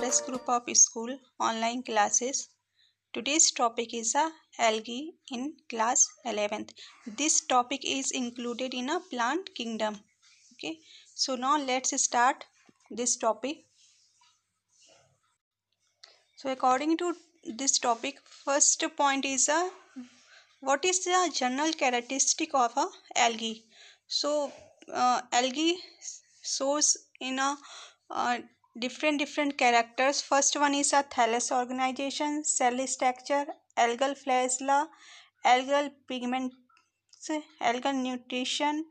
Thales Group of School online classes. Today's topic is algae in class 11th. This topic is included in a plant kingdom. Okay, so now let's start this topic. So according to this topic, first point is what is the general characteristic of a algae. So algae shows in a different characters. First one is a thallus organization, cell structure, algal flagella, algal pigments, algal nutrition,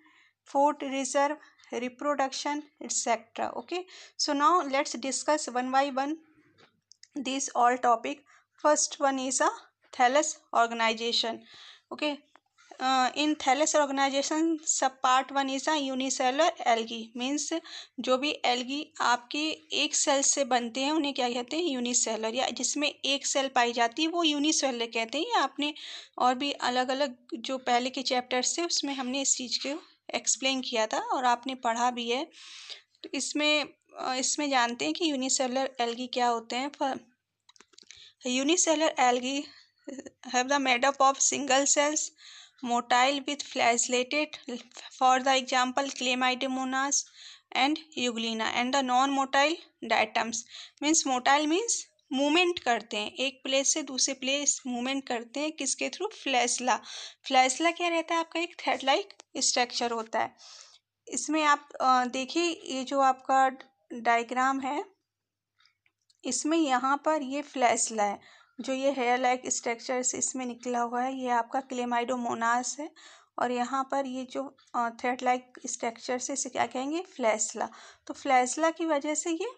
food reserve, reproduction, etc. Okay, so now let's discuss one by one these all topic. First one is a thallus organization. Okay, in thallus organisation सब part one is unicellular algae means जो भी algae आपके एक cell से बनते हैं उन्हें क्या कहते हैं यूनिसेलर, या जिसमें एक सेल पाई जाती है वो यूनिसेलर कहते हैं। आपने और भी अलग अलग जो पहले के चैप्टर्स थे उसमें हमने इस चीज़ को एक्सप्लेन किया था और आपने पढ़ा भी है। तो इसमें जानते हैं कि यूनिसेलर एल्गी क्या होते हैं। Unicellular algae have the made up of single cells, motile with flagellated, for the example Chlamydomonas and Euglena, and the non-motile diatoms means motile means movement करते हैं, एक प्लेस से दूसरे प्लेस मूवमेंट करते हैं किसके थ्रू, फ्लैशला। फ्लैशला क्या रहता है आपका एक थ्रेड लाइक स्ट्रक्चर होता है। इसमें आप देखिए ये जो आपका डायग्राम है इसमें यहाँ पर ये फ्लैशला है, जो ये हेयर लाइक स्ट्रक्चर से इसमें निकला हुआ है ये आपका क्लेमाइडोमोनास है, और यहाँ पर ये जो थ्रेड लाइक स्ट्रक्चर से इसे क्या कहेंगे, फ्लैशला। तो फ्लैशला की वजह से ये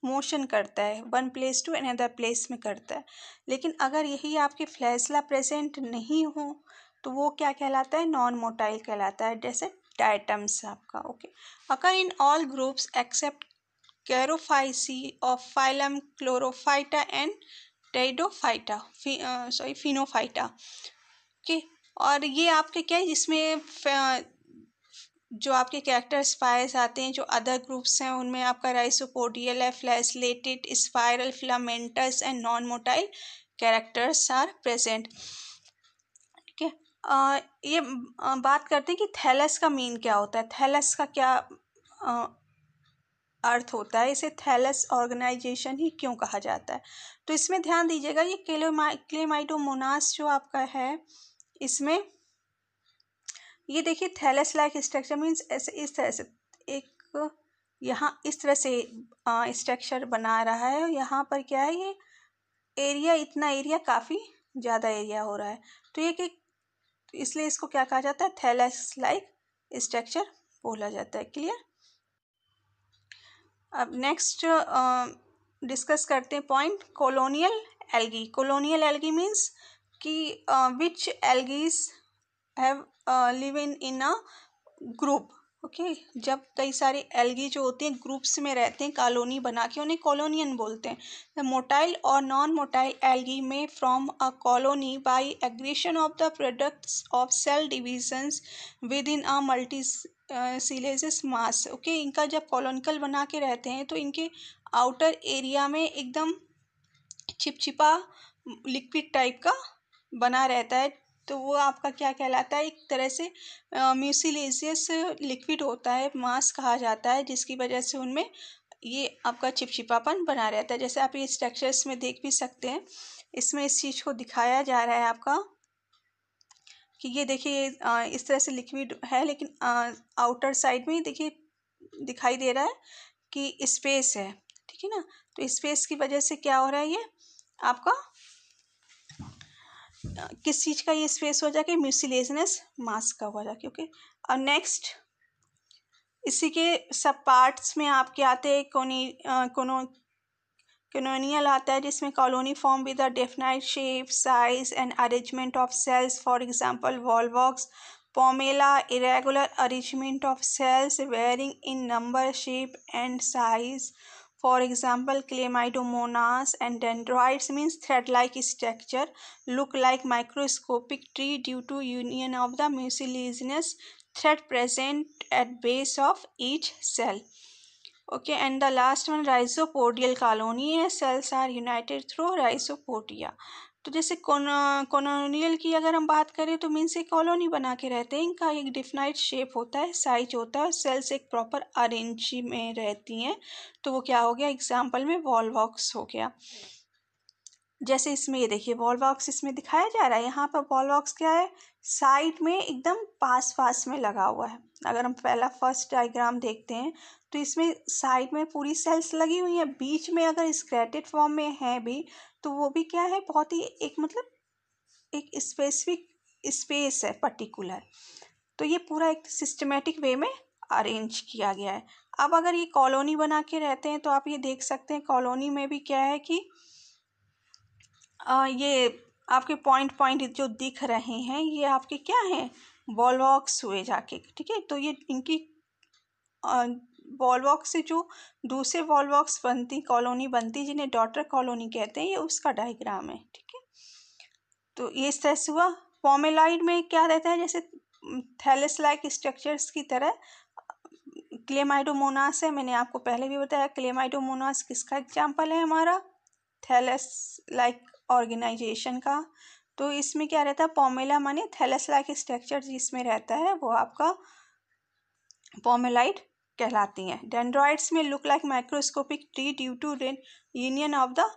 मोशन करता है, one place to another place में करता है। लेकिन अगर यही आपके फ्लैशला प्रेजेंट नहीं हो तो वो क्या कहलाता है, नॉन मोटाइल कहलाता है, जैसे डायटम्स आपका। ओके, अगर in all groups except Charophyceae of phylum Chlorophyta and Pteridophyta, Phenophyta। Okay, और ये आपके क्या है जिसमें जो आपके कैरेक्टर्स पाए जाते हैं जो अदर ग्रुप्स हैं उनमें आपका राइसोपोडियल है, flagellated, spiral, filamentous and non motile characters are present. ठीक है, ये बात करते हैं कि थैलस का मीन क्या होता है, थैलस का क्या अर्थ होता है, इसे थैलस ऑर्गेनाइजेशन ही क्यों कहा जाता है। तो इसमें ध्यान दीजिएगा ये क्लेमाइडोमोनास जो आपका है इसमें ये देखिए थैलस लाइक स्ट्रक्चर मीन्स ऐसे इस तरह से एक यहाँ इस तरह से स्ट्रक्चर बना रहा है, और यहाँ पर क्या है ये एरिया, इतना एरिया काफ़ी ज़्यादा एरिया हो रहा है, तो ये कि इसलिए इसको क्या कहा जाता है, थैलस लाइक स्ट्रक्चर बोला जाता है। क्लियर। अब नेक्स्ट डिस्कस करते हैं point colonial algae. Colonial algae means कि which algaes have live in a group. Okay, जब कई सारे एल्गी जो होते हैं ग्रुप्स में रहते हैं कॉलोनी बना के उन्हें कॉलोनियन बोलते हैं। द मोटाइल और नॉन मोटाइल एल्गी में from a colony by aggregation of the products of cell divisions within a multi सिलेसिस मास। ओके, इनका जब कॉलोनिकल बना के रहते हैं तो इनके आउटर एरिया में एकदम चिपचिपा लिक्विड टाइप का बना रहता है, तो वो आपका क्या कहलाता है, एक तरह से म्यूसिलेजियस लिक्विड होता है, मास कहा जाता है, जिसकी वजह से उनमें ये आपका चिपचिपापन बना रहता है। जैसे आप ये स्ट्रक्चर्स में देख भी सकते हैं, इसमें इस चीज़ को दिखाया जा रहा है आपका कि ये देखिए इस तरह से लिक्विड है, लेकिन आउटर साइड में देखिए दिखाई दे रहा है कि स्पेस है। ठीक है ना, तो स्पेस की वजह से क्या हो रहा है, ये आपका किस चीज़ का ये स्पेस हो जाके, म्यूसिलेजियस मास का हो जाके। ओके, और नेक्स्ट इसी के सब पार्ट्स में आपके आते हैं कोलोनियल आता है, जिसमें colony form with a definite shape, size and arrangement of cells. For example Volvox, पोमेला, irregular arrangement of cells varying in number, shape and size. For example, Chlamydomonas and dendroids means thread-like structure, look like microscopic tree due to union of the mucilaginous thread present at base of each cell. Okay, and the last one rhizopodial colony है, cells are united through rhizopodia. तो जैसे colonial की अगर हम बात करें तो means एक कॉलोनी बना के रहते हैं, इनका एक डिफाइंड शेप होता है, साइज होता है, सेल्स एक प्रॉपर अरेंज में रहती हैं। तो वो क्या हो गया, एग्जाम्पल में वॉलवॉक्स हो गया। जैसे इसमें ये देखिए वॉलवॉक्स इसमें दिखाया जा रहा है, यहाँ पर वॉलवॉक्स क्या है, साइड में एकदम पास पास में लगा हुआ है। अगर हम पहला फर्स्ट डायग्राम देखते हैं तो इसमें साइड में पूरी सेल्स लगी हुई हैं, बीच में अगर स्क्रैटेड फॉर्म में है भी तो वो भी क्या है, बहुत ही एक मतलब एक स्पेसिफिक स्पेस है पर्टिकुलर। तो ये पूरा एक सिस्टमेटिक वे में अरेंज किया गया है। अब अगर ये कॉलोनी बना के रहते हैं तो आप ये देख सकते हैं कॉलोनी में भी क्या है कि ये आपके पॉइंट पॉइंट जो दिख रहे हैं ये आपके क्या हैं, वॉलवॉक्स हुए जाके, ठीक है। तो ये इनकी वॉलवॉक्स से जो दूसरे वॉलवॉक्स बनती कॉलोनी बनती जिन्हें डॉटर कॉलोनी कहते हैं, ये उसका डायग्राम है, ठीक है। तो ये इस तरह से हुआ। पोमेलाइड में क्या रहता है, जैसे थैलस लाइक स्ट्रक्चर्स की तरह क्लेमाइडोमोनास है, मैंने आपको पहले भी बताया क्लेमाइडोमोनास किसका एग्जाम्पल है, हमारा थैलस लाइक ऑर्गेनाइजेशन का। तो इसमें क्या रहता है, पोमेला माने थैलस लाइक स्ट्रक्चर जिसमें रहता है वो आपका पोमेलाइड कहलाती हैं। डेंड्रॉइड्स में look like microscopic tree due to union of the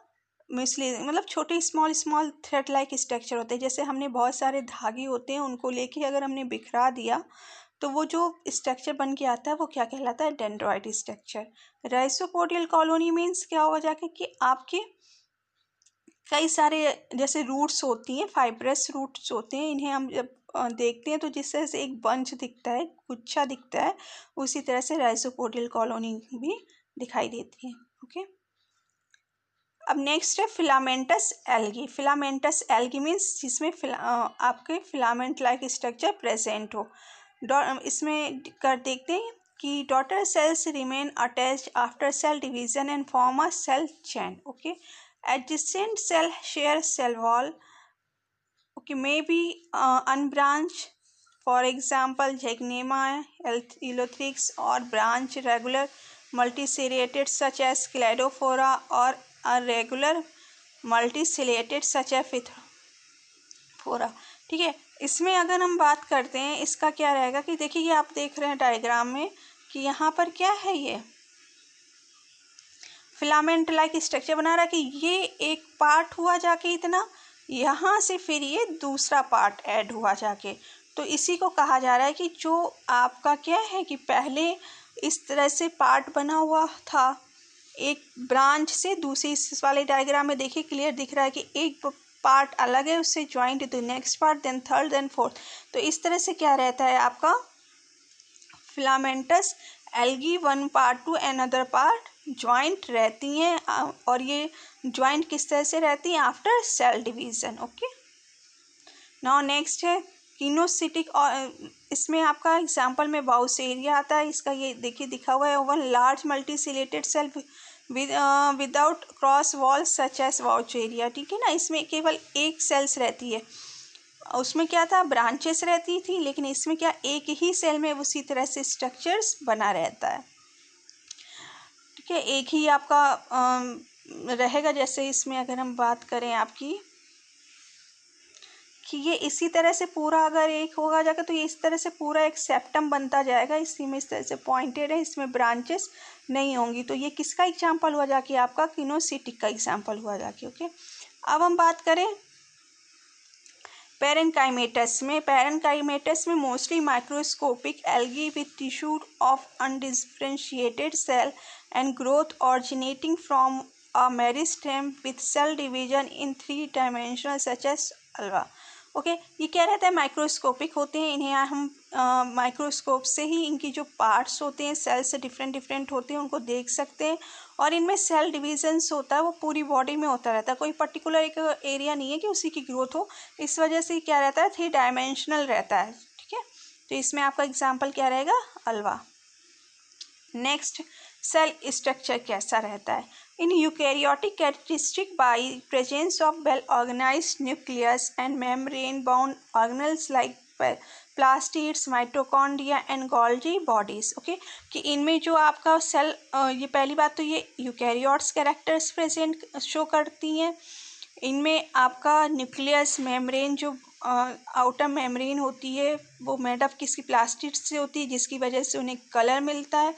मिसली, मतलब छोटे small small thread like structure होते हैं। जैसे हमने बहुत सारे धागे होते हैं, उनको लेके अगर हमने बिखरा दिया तो वो जो स्ट्रक्चर बन के आता है वो क्या कहलाता है, डेंड्रॉइड स्ट्रक्चर। राइजोपोडियल कॉलोनी मीन्स क्या होगा जाके कि आपके कई सारे जैसे रूट्स होती हैं, फाइब्रस रूट्स होते हैं, इन्हें हम जब देखते हैं तो जिस तरह से एक बंच दिखता है, गुच्छा दिखता है, उसी तरह से राइजोपोडियल कॉलोनी भी दिखाई देती है। ओके, अब नेक्स्ट है filamentous algae. Filamentous algae means जिसमें आपके फिलामेंट लाइक स्ट्रक्चर प्रेजेंट हो। इसमें कर देखते हैं कि daughter cells remain attached after cell division and form a cell chain. Okay, adjacent cell share cell wall, okay, may be unbranched, for example Zygnema elothrix, or branch regular multiciliated such as Cladophora, or irregular multiciliated such as Phytophora। ठीक है, इसमें अगर हम बात करते हैं इसका क्या रहेगा कि देखिए ये आप देख रहे हैं डायग्राम में कि यहाँ पर क्या है, ये फिलामेंट लाइक स्ट्रक्चर बना रहा है कि ये एक पार्ट हुआ जाके इतना, यहाँ से फिर ये दूसरा पार्ट ऐड हुआ जाके। तो इसी को कहा जा रहा है कि जो आपका क्या है कि पहले इस तरह से पार्ट बना हुआ था एक ब्रांच से दूसरी, इस वाले डायग्राम में देखिए क्लियर दिख रहा है कि एक पार्ट अलग है, उससे ज्वाइंट तो next part, then third, then fourth. तो इस तरह से क्या रहता है आपका filamentous algae, one part to another part joint रहती हैं। और ये ज्वाइंट किस तरह से रहती हैं, after cell division. Okay, now next है किनोसिटिक, और इसमें आपका एग्जांपल में बाउसेरिया आता है। इसका ये देखिए दिखा हुआ है, one large multiciliated cell without cross wall such as Vaucheria. ठीक है ना, इसमें केवल एक सेल्स रहती है, उसमें क्या था ब्रांचेस रहती थी, लेकिन इसमें क्या एक ही सेल में उसी तरह से स्ट्रक्चर्स बना रहता है। ठीक है, एक ही आपका रहेगा। जैसे इसमें अगर हम बात करें आपकी कि ये इसी तरह से पूरा अगर एक होगा जाकर तो ये इस तरह से पूरा एक सेप्टम बनता जाएगा, इसी में इस तरह से पॉइंटेड है, इसमें ब्रांचेस नहीं होंगी। तो ये किसका एग्जाम्पल हुआ जाके, आपका किनोसिटिक का एग्जाम्पल हुआ जाके। ओके, अब हम बात करें पैरेनकाइमेटस में। पैरेनकाइमेटस में mostly microscopic algae with tissue of undifferentiated cell and growth originating from a meristem with cell division in 3 dimensional such as Ulva. Okay, ये क्या रहता है, माइक्रोस्कोपिक होते हैं, इन्हें हम माइक्रोस्कोप से ही इनकी जो पार्ट्स होते हैं सेल्स से डिफरेंट डिफरेंट होते हैं उनको देख सकते हैं। और इनमें सेल डिविजन्स होता है, वो पूरी बॉडी में होता रहता है, कोई पर्टिकुलर एक एरिया नहीं है कि उसी की ग्रोथ हो। इस वजह से क्या रहता है, 3 डायमेंशनल रहता है। ठीक है, तो इसमें आपका एग्जाम्पल क्या रहेगा, अल्वा। नेक्स्ट, सेल स्ट्रक्चर कैसा रहता है। In eukaryotic characteristic by presence of well organised nucleus and membrane bound organelles like plastids, mitochondria and Golgi bodies. Okay, कि इनमें जो आपका सेल, ये पहली बात तो ये यूकैरियोट्स कैरेक्टर्स प्रेजेंट शो करती हैं। इनमें आपका न्यूक्लियस मेम्ब्रेन, जो आउटर मेम्ब्रेन होती है, वो मेड ऑफ किसकी, प्लास्टिड से होती है, जिसकी वजह से उन्हें कलर मिलता है।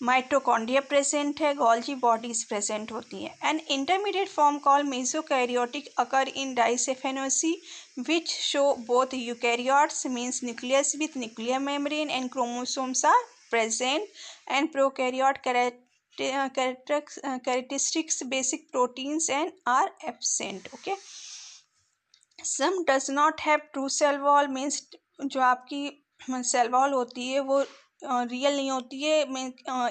माइटोकॉन्ड्रिया प्रेजेंट है, गोल्जी बॉडीज प्रेजेंट होती हैं। And intermediate form call mesokaryotic occur in Dinophyceae which show both eukaryotes means nucleus with nuclear membrane and chromosomes are present and prokaryote characteristics basic proteins and are absent. Okay, some does not have true cell wall means जो आपकी cell wall होती है वो real नहीं होती है,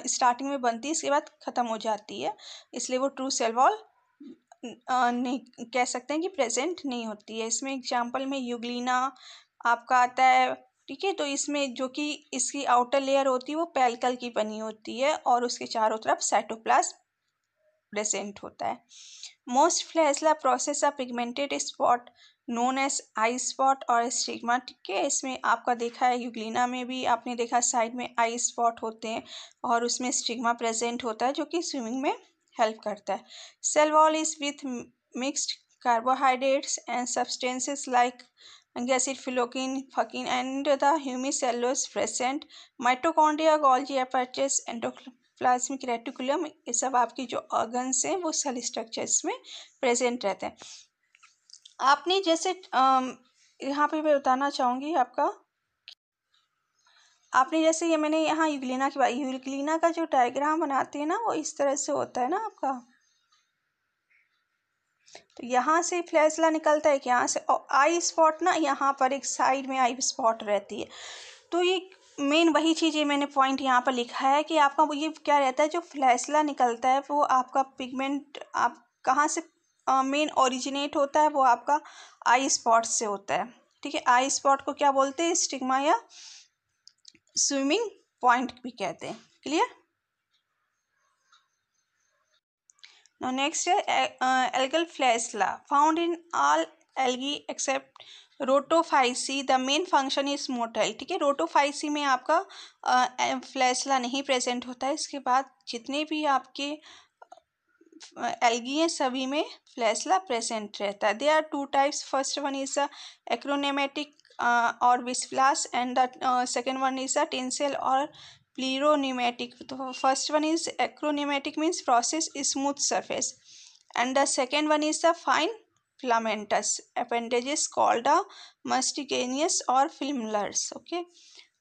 starting में बनती है, इसके बाद ख़त्म हो जाती है, इसलिए वो ट्रू सेल वॉल नहीं कह सकते हैं कि प्रेजेंट नहीं होती है। इसमें एग्जांपल में यूग्लिना आपका आता है, ठीक है। तो इसमें जो कि इसकी आउटर लेयर होती है वो पेल्कल की बनी होती है और उसके चारों तरफ साइटोप्लाज्म प्रेजेंट होता है। Most flagella process of pigmented spot known as eye spot और स्टिग्मा, ठीक है। इसमें आपका देखा है यूग्लिना में भी आपने देखा साइड में आई स्पॉट होते हैं और उसमें स्टिग्मा प्रेजेंट होता है जो कि स्विमिंग में हेल्प करता है। Cell wall is with mixed carbohydrates and substances like acid, phylokin, fucking and the hemicellulose present. Mitochondria, Golgi apparatus, endoplasmic reticulum, ये सब आपकी जो ऑर्गन्स हैं वो सेल स्ट्रक्चर्स में प्रेजेंट रहते हैं। आपने जैसे यहाँ पे मैं बताना चाहूँगी आपने जैसे ये मैंने यहाँ यूग्लिना का जो डायग्राम बनाते हैं ना वो इस तरह से होता है ना आपका। तो यहाँ से फ्लैशला निकलता है कि यहाँ से, और आई स्पॉट ना यहाँ पर एक साइड में आई स्पॉट रहती है। तो ये मेन वही चीज़, ये मैंने पॉइंट यहाँ पर लिखा है कि आपका वो ये क्या रहता है, जो फ्लैशला निकलता है वो आपका पिगमेंट आप कहाँ से मेन ओरिजिनेट होता है, वो आपका आई स्पॉट से होता है, ठीक है। आई स्पॉट को क्या बोलते हैं, स्टिग्मा या स्विमिंग पॉइंट भी कहते हैं। क्लियर। Now next है algal flagella found in all algae except Rhodophyceae. The main function is motile, ठीक है। रोटोफाइसी में आपका फ्लैशला नहीं प्रेजेंट होता है। इसके बाद जितने भी आपके एल्गी हैं सभी में फ्लैशला प्रेजेंट रहता है। They are two types, first one is the acronematic और whiplash and the second one is the tinsel और प्लीरोन्यूमेटिक। तो first one is acronematic means process smooth surface and the second one is the fine filamentous appendages called the mucilaginous or filmulars. Okay,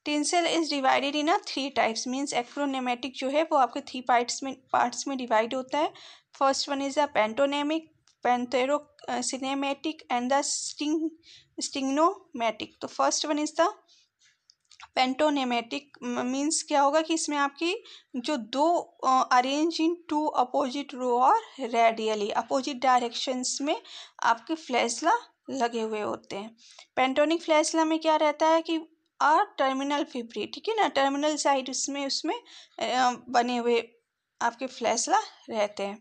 tinsel is divided in a three types means acronematic जो है वो आपके three parts में divide होता है। First one is the pantonemic, pantacronematic and the stichonematic. तो first one is the pantonematic means क्या होगा कि इसमें आपकी जो दो arrange in two opposite row और रेडियली अपोजिट डायरेक्शंस में आपके फ्लैशला लगे हुए होते हैं। पेंटोनिक फ्लैशला में क्या रहता है कि टर्मिनल फिब्री, ठीक है ना, टर्मिनल साइड उसमें बने हुए आपके फ्लैशला रहते हैं।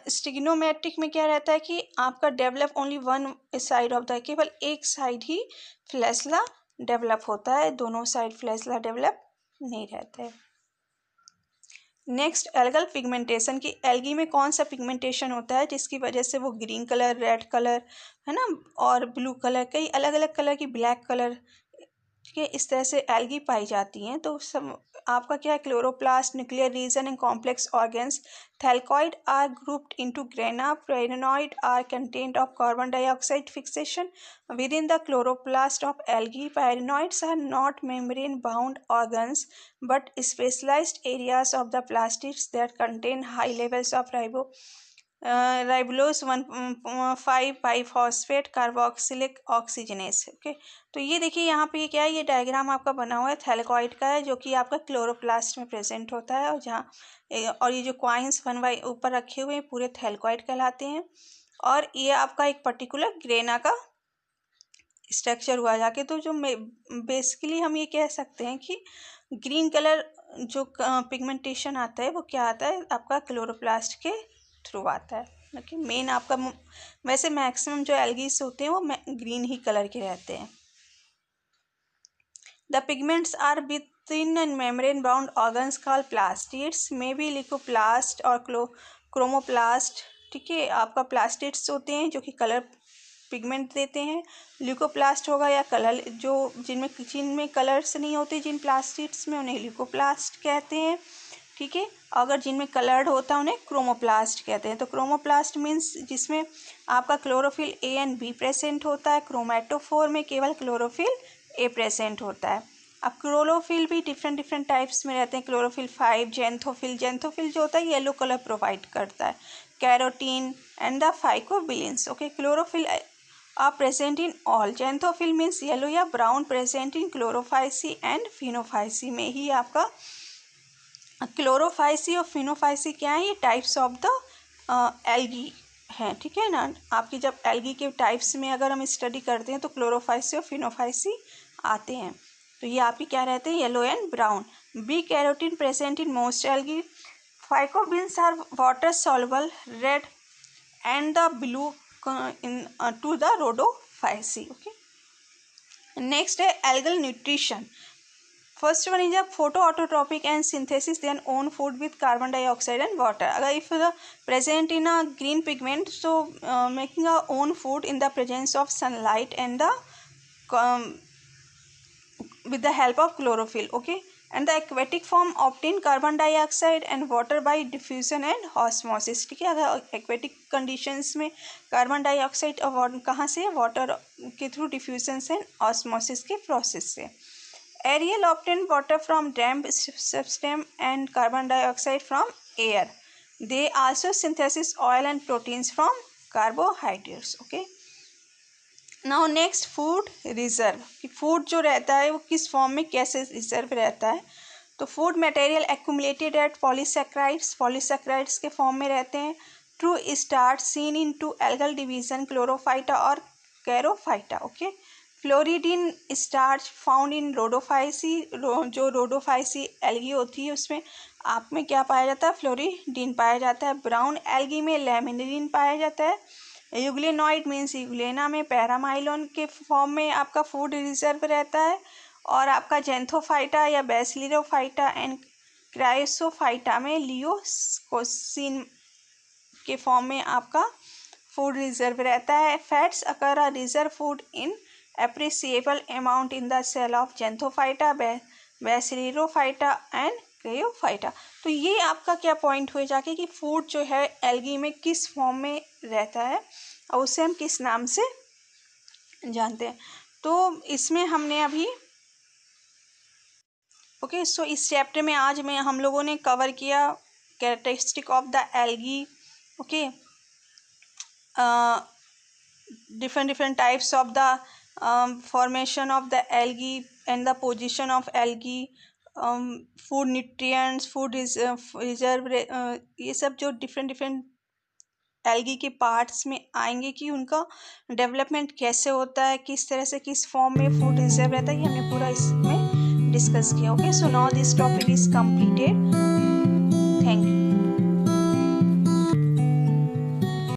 स्टिग्नोमेट्रिक में क्या रहता है कि आपका develop only one side of the, केवल एक साइड ही फ्लैशला डेवलप होता है, दोनों साइड फ्लैशला डेवलप नहीं रहते। नेक्स्ट एल्गल पिगमेंटेशन की एल्गी में कौन सा पिगमेंटेशन होता है जिसकी वजह से वो ग्रीन कलर, रेड कलर, है ना, और ब्लू कलर, कई अलग अलग कलर की, ब्लैक कलर, ठीक है, इस तरह से एल्गी पाई जाती हैं। तो सब आपका क्या है, chloroplast, nuclear region and complex organs. Thylakoid are grouped into grana, pyrenoid are content of carbon dioxide fixation within the chloroplast of algae. Pyrenoids are not membrane bound organs but specialized areas of the plastids that contain high levels of राइबोलोज 1,5 biphosphate carboxylic oxygenase. Okay, तो ये देखिए यहाँ पे क्या है, ये diagram आपका बना हुआ है थैलेकॉइड का है जो कि आपका क्लोरोप्लास्ट में प्रेजेंट होता है, और जहाँ और ये जो कॉइन्स बनवाए ऊपर रखे हुए हैं पूरे थैलेकॉइड कहलाते हैं। और ये आपका एक पर्टिकुलर ग्रेना का स्ट्रक्चर हुआ जाके, तो जो बेसिकली हम ये कह सकते हैं कि ग्रीन कलर जो पिगमेंटेशन आता है वो क्या आता है, आपका क्लोरोप्लास्ट के थ्रू आता है। ओके, मेन आपका वैसे मैक्सिमम जो एल्गीज होते हैं वो ग्रीन ही कलर के रहते हैं। The pigments are within a membrane bound organs called plastids, may be leucoplast और chromoplast. ठीक है, आपका प्लास्टिड्स होते हैं जो कि कलर पिगमेंट देते हैं, ल्यूकोप्लास्ट होगा या कलर जो जिनमें कलर्स नहीं होते, जिन प्लास्टिड्स में उन्हें ल्यूकोप्लास्ट कहते हैं. ठीक है, अगर जिनमें कलर्ड होता है उन्हें क्रोमोप्लास्ट कहते हैं. तो क्रोमोप्लास्ट मीन्स जिसमें आपका chlorophyll A and be present होता है. क्रोमैटोफोर में केवल क्लोरोफिल ए प्रेजेंट होता है. अब क्लोरोफिल भी डिफरेंट टाइप्स में रहते हैं. क्लोरोफिल 5, जेंथोफिल जो होता है येलो कलर प्रोवाइड करता है, carotene and the phycobilins. Okay, chlorophyll are present in all. Xanthophyll means yellow या brown present in Chlorophyceae and Phaeophyceae में ही. आपका क्लोरोफाइसी और फिनोफाइसी क्या है, ये टाइप्स ऑफ द एल्गी हैं. ठीक है ना, आपकी जब एल्गी के टाइप्स में अगर हम स्टडी करते हैं तो क्लोरोफाइसी और फिनोफाइसी आते हैं. तो ये आपकी क्या रहते हैं, yellow and brown. B carotene present in most algae. Phycobilins are water soluble red and the blue in to the Rhodophyceae. Okay, next है algal nutrition. First one is a photoautotropic and synthesis their own food with carbon dioxide and water. अगर if the present in a green pigment, so making our own food in the presence of sunlight and the with the help of chlorophyll. Okay, and the aquatic form obtain carbon dioxide and water by diffusion and osmosis. ठीक है, अगर aquatic conditions में carbon dioxide और कहाँ से, water के through diffusion and osmosis के process से. Aerial obtain water from damp substrate and carbon dioxide from air. They also synthesize oil and proteins from carbohydrates. Okay. Now next food reserve. Food जो रहता है वो किस form में कैसे reserve रहता है. तो food material accumulated at polysaccharides के फॉर्म में रहते हैं. True starch seen in two algal division Chlorophyta और Charophyta. Okay, floridean starch found in Rhodophyceae. जो रोडोफाइसी एल्गी होती है उसमें आप में क्या पाया जाता है, फ्लोरिडीन पाया जाता है. ब्राउन एल्गी में लैमिनिन पाया जाता है. यूग्लेनॉइड मीन्स यूग्लेना में पैरामाइलोन के फॉर्म में आपका फूड रिजर्व रहता है. और आपका जेंथोफाइटा या बेसिलियोफाइटा एंड क्राइसोफाइटा में लियोकोसिन के फॉर्म में आपका फूड रिजर्व रहता है. Fats occur a reserve food in appreciable amount in the cell of Xanthophyta, Basilophita and Cryophyta. तो ये आपका क्या पॉइंट हुए जाके कि फूड जो है एल्गी में किस फॉर्म में रहता है और उसे हम किस नाम से जानते हैं. तो इसमें हमने अभी ओके सो इस चैप्टर में आज में हम लोगों ने कवर किया characteristic of the algae. Okay, different types of the formation of the algae and the position of algae, food nutrients, food reserve, ये सब जो different एल्गी के पार्ट्स में आएंगे कि उनका डेवलपमेंट कैसे होता है, किस तरह से किस फॉर्म में फूड रिजर्व रहता है, ये हमने पूरा इसमें डिस्कस किया. Okay, so now this topic is completed. Thank you.